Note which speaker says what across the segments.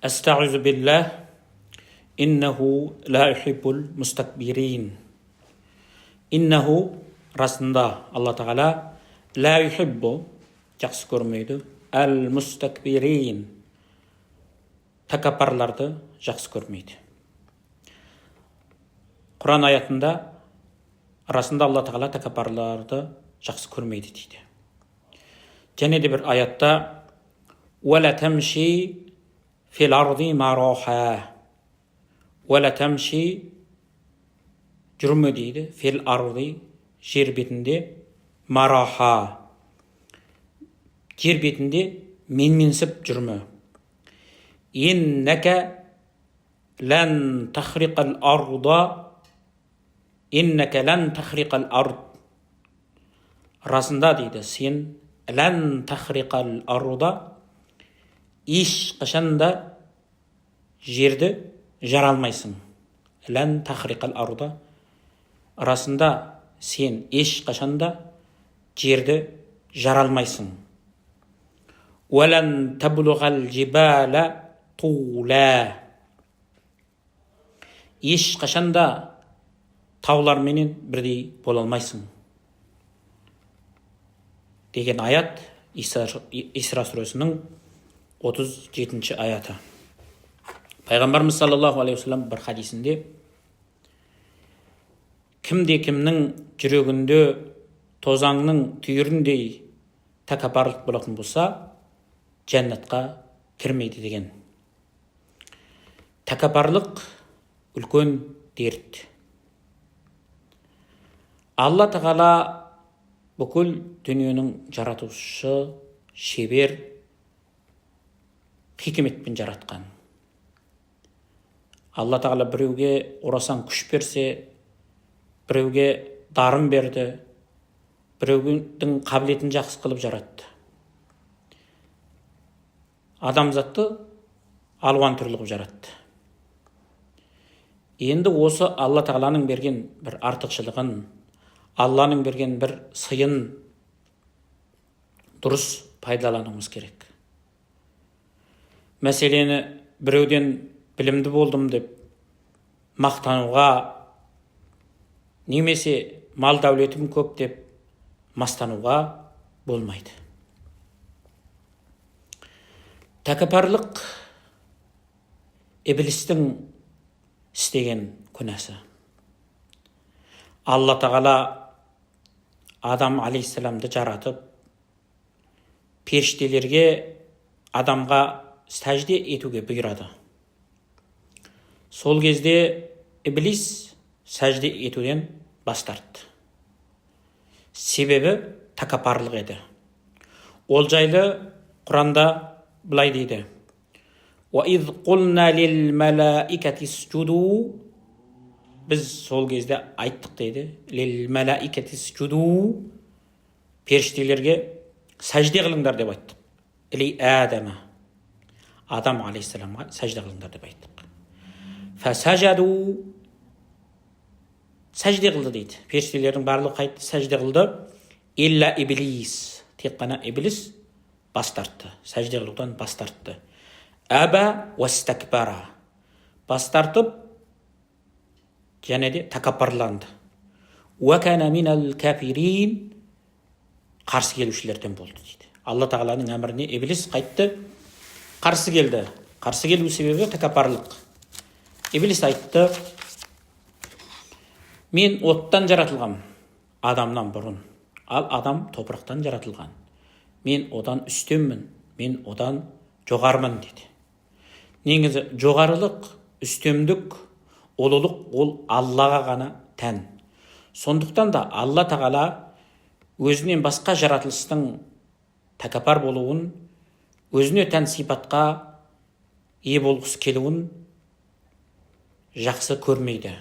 Speaker 1: Estaizu billah, innehu la yuhibbul mustakbirin. Innehu расында Алла Тағала la yuhibbu жақсы көрмейді, al mustakbirin тәкаппарларды жақсы көрмейді. Құран аятында расында Алла Тағала тәкаппарларды жақсы көрмейді дейді. Және де бір аятта وَلَا تَمْشِي فِي الْأَرْضِ مَرَوْحًا وَلَا تَمْشِي жүрме дейді, фил арди жер бетінде, мараха жер бетінде менменсіп жүрме. Иннәка лән тахриқал арда, иннәка лән тахриқал ард. Расында дейді, сен лән тахриқал арда, еш қашанда жерді жаралмайсың. Лән тахриқал арда, расында сен еш қашанда жерді жаралмайсың. Уәлән табулғал жибала тула, еш қашанда тауларменен бірдей бола алмайсың деген аят Исра сүресінің 37-ші аяты. Пайғамбарымыз саллаллаху алейхи вассалам бір хадисінде кімде-кімнің жүрегінде тозаңның түйіріндей тәкаппарлық болатын болса, жәннатқа кірмейді деген. Тәкаппарлық үлкен дерт. Алла Тағала бүкіл дүниенің жаратушы, шебер, хикметпен жаратқан. Алла Тағала біреуге орасан күш берсе, біреуге дарын берді, біреудің қабілетін жақсы қылып жаратты. Адамзатты алуан түрлі қылып жаратты. Енді осы Алла Тағаланың берген бір артықшылығын, Алланың берген бір сыйын дұрыс пайдалануымыз керек. Мәселені біреуден білімді болдым деп мақтануға, немесе мал дәулетім көп деп мастануға болмайды. Тәкаппарлық иблистің істеген күнәсі. Алла Тағала Адам алейхиссаламды жаратып, періштелерге адамға сәжде етуге бұйырады. Сол кезде иблис сәжде етуден бас тартты. Себебі тәкаппарлық еді. Ол жайлы Құранда былай дейді: وَإِذْ قُلْنَا لِلْمَلَائِكَةِ اسْجُدُوا, біз сол кезде айттық дейді, لِلْمَلَائِكَةِ اسْجُدُوا, періштелерге сәжде қылыңдар деп айттық. Или Адама, Адам алейхиссаламға сәжде қылыңдар деп айттық. فَسَجَدُوا, сәжде қылды дейді. Періштелердің барлығы қайтты, сәжде қылды. Илля иблис, тек қана иблис бас тартты, сәжде қылудан бас тартты. Аба уастакбара, бас тартып, және де тәкаппарланды. Уакана минал кафирин, қарсы келушілерден болды дейді. Алла Тағаланың әміріне иблис қайтты, қарсы келді. Қарсы келу себебі тәкаппарлық. Иблис айтты: мен оттан жаратылғам, адамнан бұрын. Ал адам топырақтан жаратылған. Мен одан үстеммін, мен одан жоғармын деді. Негізі жоғарылық, үстемдік, ұлылық ол Аллаға ғана тән. Сондықтан да Алла Тағала өзінен басқа жаратылыстың тәкаппар болуын, өзіне тән сипатқа ие болғысы келуін жақсы көрмейді.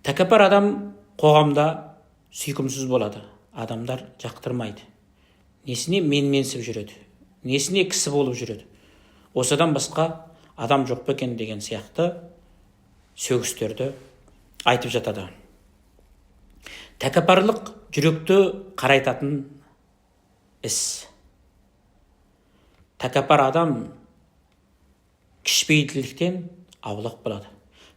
Speaker 1: Тәкаппар адам қоғамда сүйкімсіз болады. Адамдар жақтырмайды. Несіне менменсіп жүреді, несіне кісі болып жүреді. Осыдан басқа адам жоқ па екен деген сияқты сөгістерді айтып жатады. Тәкаппарлық жүректі қарайтатын іс. Тәкаппар адам кішіпейілділіктен аулақ болады.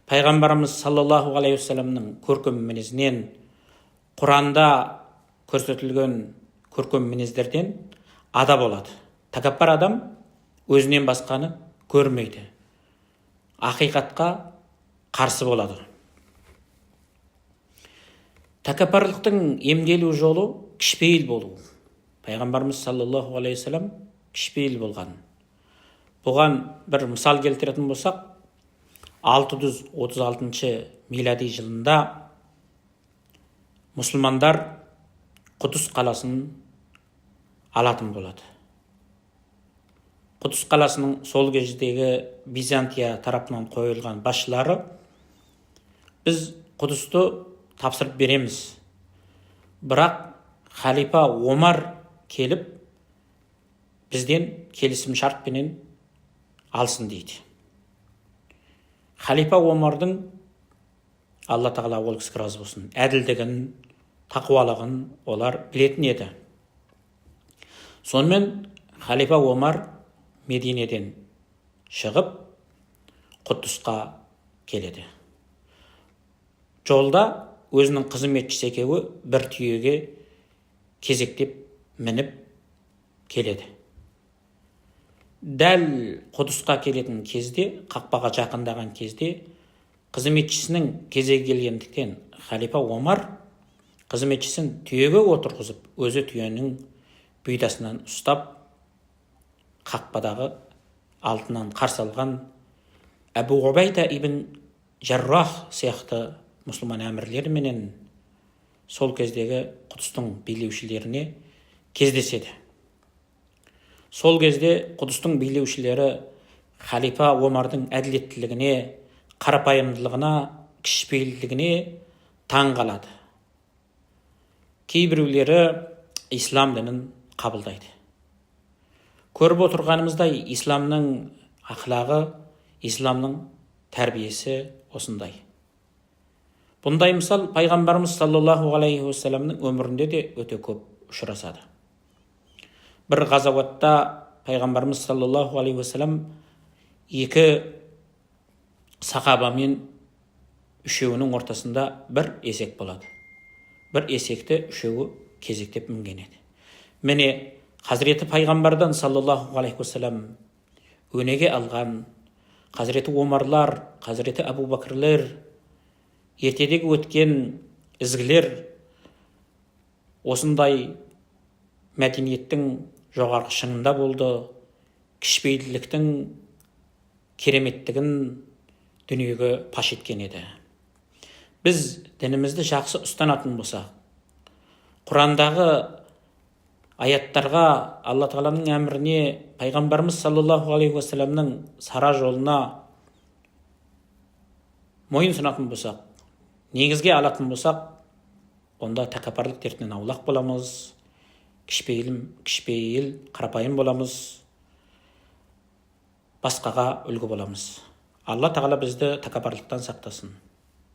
Speaker 1: Пайғамбарымыз саллаллаху алейхи уассаламның көркем мінезінен, Құранда көрсетілген көркем мінездерден ада болады. Тәкаппар адам өзінен басқаны көрмейді. Ақиқатқа қарсы болады. Тәкаппарлықтың емделу жолы кішіпейіл болу. Пайғамбарымыз саллаллаху алейхи уассалам кішіпейіл болған. Бұған бір мысал келтіретін болсақ, 636 милади жылында мұсылмандар Құдыс қаласын алатын болады. Құдыс қаласының сол кездегі Византия тарапынан қойылған басшылары: біз Құдысты тапсырып береміз, бірақ халифа Омар келіп бізден келісім шартпенен алсын дейді. Халифа Омардың, Алла тағала ол кісіге разы болсын, әділдігін, тақуалығын олар білетін еді. Сонымен халифа Омар Мединеден шығып Құдысқа келеді. Жолда өзінің қызметшісі екеуі бір түйеге кезектеп мініп келеді. Дәл Құдысқа келетін кезде, қақпаға жақындаған кезде, қызметшісінің кезегі келгендіктен халифа Омар қызметшісін түйеге отырғызып, өзі түйенің бұйдасынан ұстап, қақпадағы алтынан қарсы алған Әбу Убайда ибн Жаррах сияқты мұсылман әмірлері менен сол кездегі Құдыстың билеушілеріне кездеседі. Сол кезде Құдыстың билеушілері халифа Омардың әділеттілігіне, қарапайымдылығына, кішіпейілдігіне таң қалады. Кейбіреулері ислам дінін қабылдайды. Көріп отырғанымыздай, исламның ақылағы, исламның тәрбиесі осындай. Бұндай мысал пайғамбарымыз саллаллаху алейхи уассаламның өмірінде де өте көп ұшырасады. Бір ғазауатта пайғамбарымыз саллаллаху алейхи уассалам екі сахабамен үшеуінің ортасында бір есек болады. Бір есекті үшеуі кезектеп мінген еді. Міне, Хазіреті пайғамбардан саллаллаху алейхи уассалам өнеге алған Хазіреті Омарлар, Хазіреті Абу Бәкірлер, ертедегі өткен ізгілер осындай мәдениеттің жоғарғы шыңында болды, кішіпейілділіктің кереметтігін дүниеге паш еткен еді. Біз дінімізді жақсы ұстанатын болсақ, Құрандағы аяттарға, Алла тағаланың әміріне, пайғамбарымыз саллаллаху алейхи уассаламның сара жолына мойын сұнатын болсақ, негізге алатын болсақ, онда тәкаппарлық дертінен аулақ боламыз, кішіпейіл, қарапайым боламыз, басқаға үлгі боламыз. Алла тағала бізді тәкаппарлықтан сақтасын.